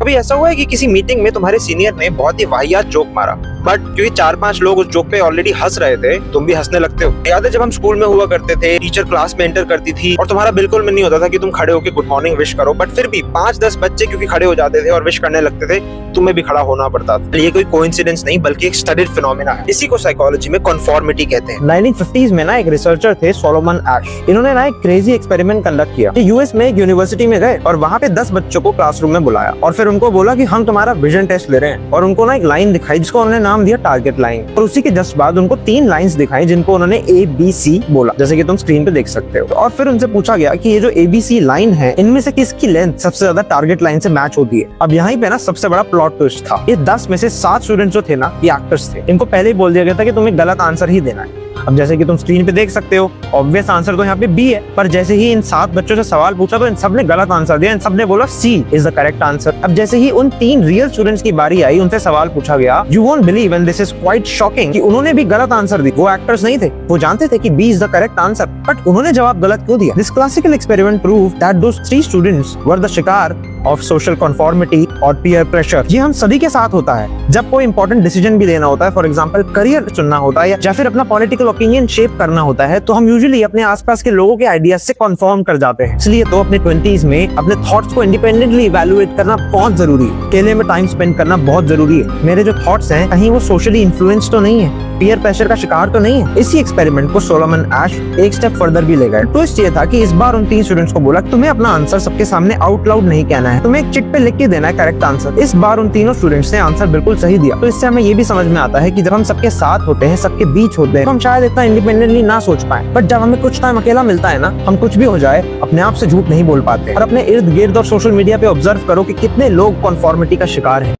कभी ऐसा हुआ है कि किसी मीटिंग में तुम्हारे सीनियर ने बहुत ही वाहियात जोक मारा, बट क्योंकि 4-5 लोग उस जोक पे ऑलरेडी हंस रहे थे, तुम भी हंसने लगते हो? याद है जब हम स्कूल में हुआ करते थे, टीचर क्लास में एंटर करती थी और तुम्हारा बिल्कुल मन नहीं होता था कि तुम खड़े होकर गुड मॉर्निंग विश करो, बट फिर भी 5-10 बच्चे क्योंकि खड़े हो जाते थे और विश करने लगते थे, तुम्हें भी खड़ा होना पड़ता था। ये कोई कोइंसिडेंस नहीं बल्कि एक स्टडीड फिनोमेना है। इसी को साइकोलॉजी में कॉन्फॉर्मिटी कहते हैं। 1950s में ना एक रिसर्चर थे सोलोमन एश। इन्होंने ना एक क्रेजी एक्सपेरिमेंट कंडक्ट किया। यूएस में एक यूनिवर्सिटी में गए और वहाँ पे 10 बच्चों को क्लासरूम में बुलाया और फिर उनको बोला कि हम तुम्हारा विजन टेस्ट ले रहे हैं, और उनको ना एक लाइन दिखाई जिसको उन्होंने नाम दिया टारगेट लाइन, और उसी के जस्ट बाद उनको 3 लाइंस दिखाई जिनको उन्होंने ABC बोला, जैसे कि तुम स्क्रीन पे देख सकते हो। और फिर उनसे पूछा गया कि ये जो ABC लाइन है इनमें से किसकी लेंथ सबसे ज्यादा टारगेट लाइन से मैच होती है। अब यहाँ पे ना सबसे बड़ा प्लॉट ट्विस्ट था। ये 10 में से 7 स्टूडेंट्स जो थे ना, ये एक्टर्स थे। इनको पहले ही बोल दिया गया था कि तुम्हें गलत आंसर ही देना है। अब जैसे कि तुम स्क्रीन पे देख सकते हो, ऑब्वियस आंसर तो यहाँ पे बी है, पर जैसे ही इन 7 बच्चों से सवाल पूछा तो इन सब ने गलत आंसर दिया। इन सब ने बोला सी इज द करेक्ट आंसर। अब जैसे ही उन 3 रियल स्टूडेंट्स की बारी आई, उनसे सवाल पूछा गया, you won't believe and this is quite shocking कि उन्होंने भी गलत आंसर दी। वो एक्टर्स नहीं थे, वो जानते थे कि B is the correct answer, but उन्होंने जवाब गलत क्यों दिया? This classical experiment prove that those 3 students were the शिकार ऑफ सोशल कन्फॉर्मिटी और पीयर प्रेशर। ये हम सभी के साथ होता है जब कोई इंपॉर्टेंट डिसीजन भी लेना होता है, फॉर एग्जांपल करियर चुनना होता है या फिर अपना पॉलिटिकल ओपिनियन शेप करना होता है, तो हम यूजुअली अपने आसपास के लोगों के आइडियाज से कन्फर्म कर जाते हैं। इसलिए तो अपने 20s में अपने थॉट्स को इंडिपेंडेंटली इवैल्यूएट करना बहुत जरूरी है। अकेले में टाइम स्पेंड करना बहुत जरूरी है। मेरे जो थॉट्स हैं कहीं वो सोशली इन्फ्लुएंस तो नहीं है, पीयर प्रेशर का शिकार तो नहीं है। इसी एक्सपेरिमेंट को सोलोमन एश एक स्टेप फर्दर भी ले गए। ट्विस्ट ये था कि इस बार उन 3 स्टूडेंट्स को बोला तुम्हें अपना आंसर सबके सामने आउट लाउड नहीं कहना है, तुम्हें एक चिट पे लिख के देना है करेक्ट आंसर। इस बार उन तीनों स्टूडेंट्स ने आंसर बिल्कुल सही दिया। तो इससे हमें ये भी समझ में आता है कि जब हम सबके साथ होते हैं, सबके बीच होते हैं, तो हम शायद इतना इंडिपेंडेंटली ना सोच पाए, बट जब हमें कुछ टाइम अकेला मिलता है ना, हम कुछ भी हो जाए अपने आप से झूठ नहीं बोल पाते। और अपने इर्द गिर्द और सोशल मीडिया पे ऑब्जर्व करो कि कितने लोग कन्फॉर्मिटी का शिकार हैं।